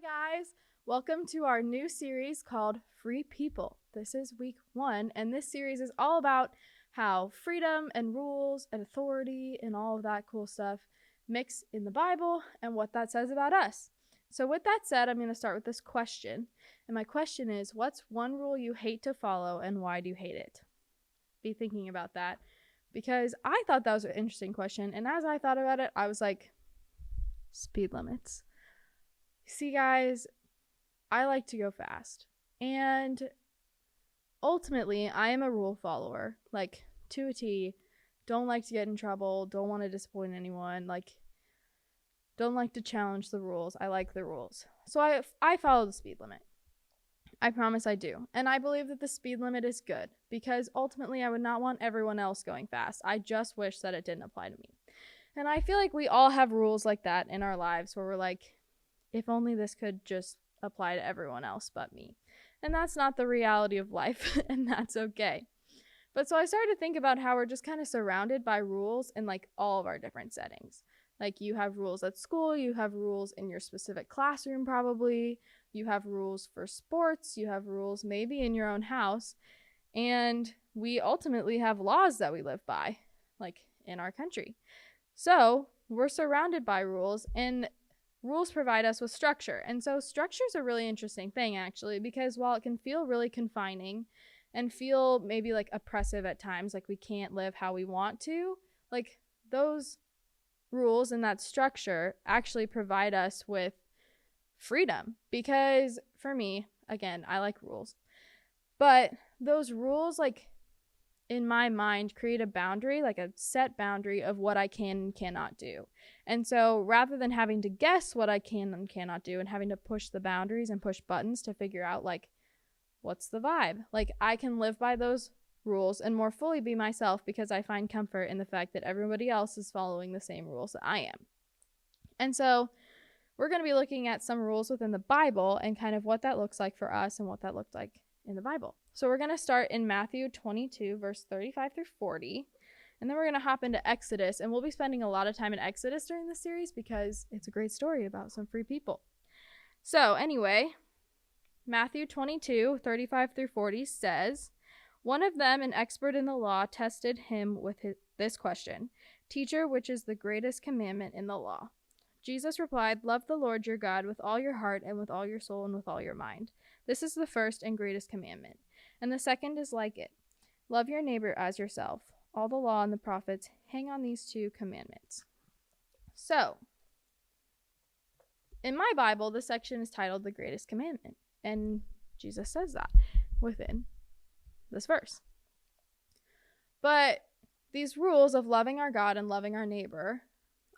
Hi, guys. Welcome to our new series called Free People. This is week 1, and this series is all about how freedom and rules and authority and all of that cool stuff mix in the Bible and what that says about us. So, with that said, I'm going to start with this question. And my question is, what's one rule you hate to follow, and why do you hate it? Be thinking about that, because I thought that was an interesting question. And as I thought about it, I was like, speed limits. See, guys, I like to go fast. And ultimately, I am a rule follower, like to a T. Don't like to get in trouble. Don't want to disappoint anyone. Don't like to challenge the rules. I like the rules. So I follow the speed limit. I promise I do. And I believe that the speed limit is good because ultimately I would not want everyone else going fast. I just wish that it didn't apply to me. And I feel like we all have rules like that in our lives where we're like, if only this could just apply to everyone else but me. And that's not the reality of life, and that's okay. But so I started to think about how we're just kind of surrounded by rules in like all of our different settings. Like you have rules at school, you have rules in your specific classroom probably, you have rules for sports, you have rules maybe in your own house, and we ultimately have laws that we live by, like in our country. So we're surrounded by rules, and rules provide us with structure. And so structure is a really interesting thing, actually, because while it can feel really confining and feel maybe like oppressive at times, like we can't live how we want to, like those rules and that structure actually provide us with freedom. Because for me, again, I like rules, but those rules, like in my mind, create a boundary, like a set boundary of what I can and cannot do. And so rather than having to guess what I can and cannot do and having to push the boundaries and push buttons to figure out like what's the vibe, like I can live by those rules and more fully be myself because I find comfort in the fact that everybody else is following the same rules that I am. And so we're going to be looking at some rules within the Bible and kind of what that looks like for us and what that looked like in the Bible. So we're going to start in Matthew 22, verse 35 through 40. And then we're going to hop into Exodus. And we'll be spending a lot of time in Exodus during this series because it's a great story about some free people. So anyway, Matthew 22, 35 through 40 says, "One of them, an expert in the law, tested him with this question, 'Teacher, which is the greatest commandment in the law?' Jesus replied, 'Love the Lord your God with all your heart and with all your soul and with all your mind. This is the first and greatest commandment. And the second is like it. Love your neighbor as yourself. All the law and the prophets hang on these 2 commandments.'" So, in my Bible, this section is titled The Greatest Commandment. And Jesus says that within this verse. But these rules of loving our God and loving our neighbor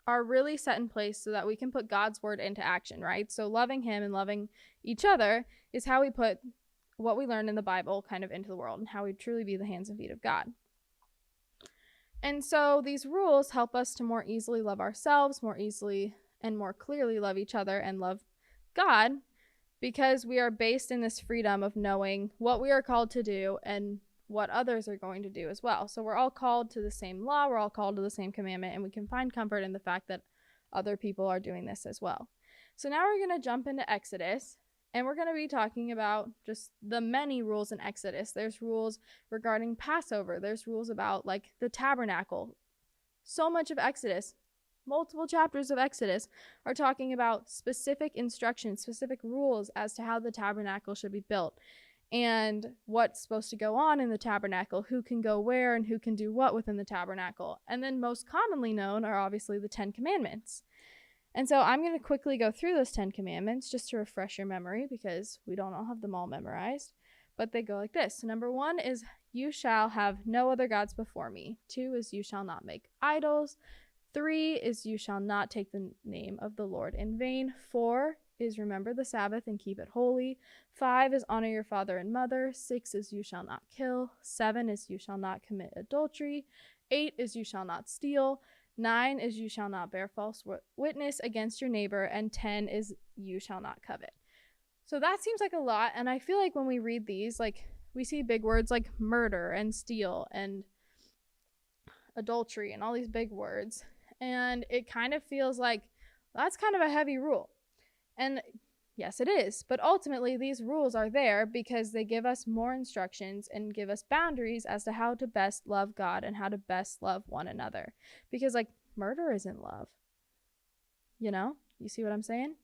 are really set in place so that we can put God's word into action, right? So loving him and loving each other is how we put what we learn in the Bible kind of into the world and how we truly be the hands and feet of God. And so these rules help us to more easily love ourselves, more easily and more clearly love each other and love God, because we are based in this freedom of knowing what we are called to do and what others are going to do as well. So we're all called to the same law, we're all called to the same commandment, and we can find comfort in the fact that other people are doing this as well. So now we're going to jump into Exodus, and we're going to be talking about just the many rules in Exodus. There's rules regarding Passover, there's rules about like the tabernacle. So much of Exodus, multiple chapters of Exodus, are talking about specific instructions, specific rules as to how the tabernacle should be built and what's supposed to go on in the tabernacle, who can go where and who can do what within the tabernacle. And then most commonly known are obviously the 10 Commandments. And so I'm going to quickly go through those 10 Commandments just to refresh your memory because we don't all have them all memorized. But they go like this. So number 1 is, "You shall have no other gods before me." 2 is, "You shall not make idols." 3 is, "You shall not take the name of the Lord in vain." 4 is, "Remember the Sabbath and keep it holy." 5 is, "Honor your father and mother." 6 is, "You shall not kill." 7 is, "You shall not commit adultery." 8 is, "You shall not steal." 9 is, "You shall not bear false witness against your neighbor." And 10 is, "You shall not covet." So that seems like a lot. And I feel like when we read these, like we see big words like murder and steal and adultery and all these big words. And it kind of feels like that's kind of a heavy rule. And Yes, it is. But ultimately, these rules are there because they give us more instructions and give us boundaries as to how to best love God and how to best love one another. Because, like, murder isn't love. You know? You see what I'm saying?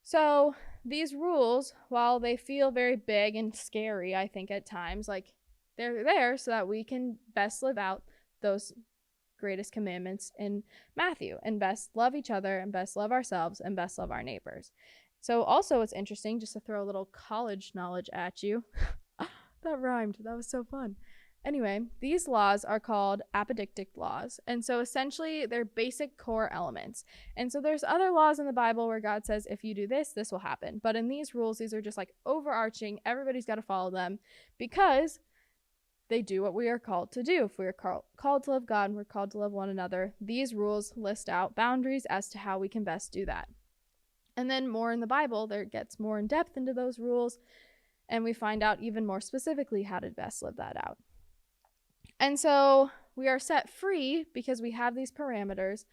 So, these rules, while they feel very big and scary, I think at times, like, they're there so that we can best live out those greatest commandments in Matthew and best love each other and best love ourselves and best love our neighbors. So also it's interesting, just to throw a little college knowledge at you. That rhymed. That was so fun. Anyway, these laws are called apodictic laws. And so essentially they're basic core elements. And so there's other laws in the Bible where God says, if you do this, this will happen. But in these rules, these are just like overarching. Everybody's got to follow them because they do what we are called to do. If we are called to love God and we're called to love one another, these rules list out boundaries as to how we can best do that. And then more in the Bible, there gets more in depth into those rules, and we find out even more specifically how to best live that out. And so we are set free because we have these parameters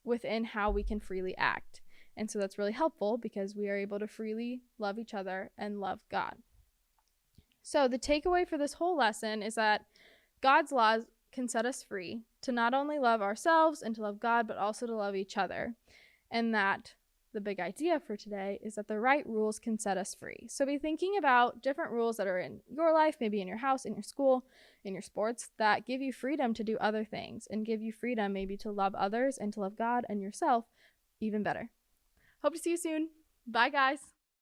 within how we can freely act. And so that's really helpful because we are able to freely love each other and love God. So the takeaway for this whole lesson is that God's laws can set us free to not only love ourselves and to love God, but also to love each other. And that the big idea for today is that the right rules can set us free. So be thinking about different rules that are in your life, maybe in your house, in your school, in your sports, that give you freedom to do other things and give you freedom maybe to love others and to love God and yourself even better. Hope to see you soon. Bye, guys.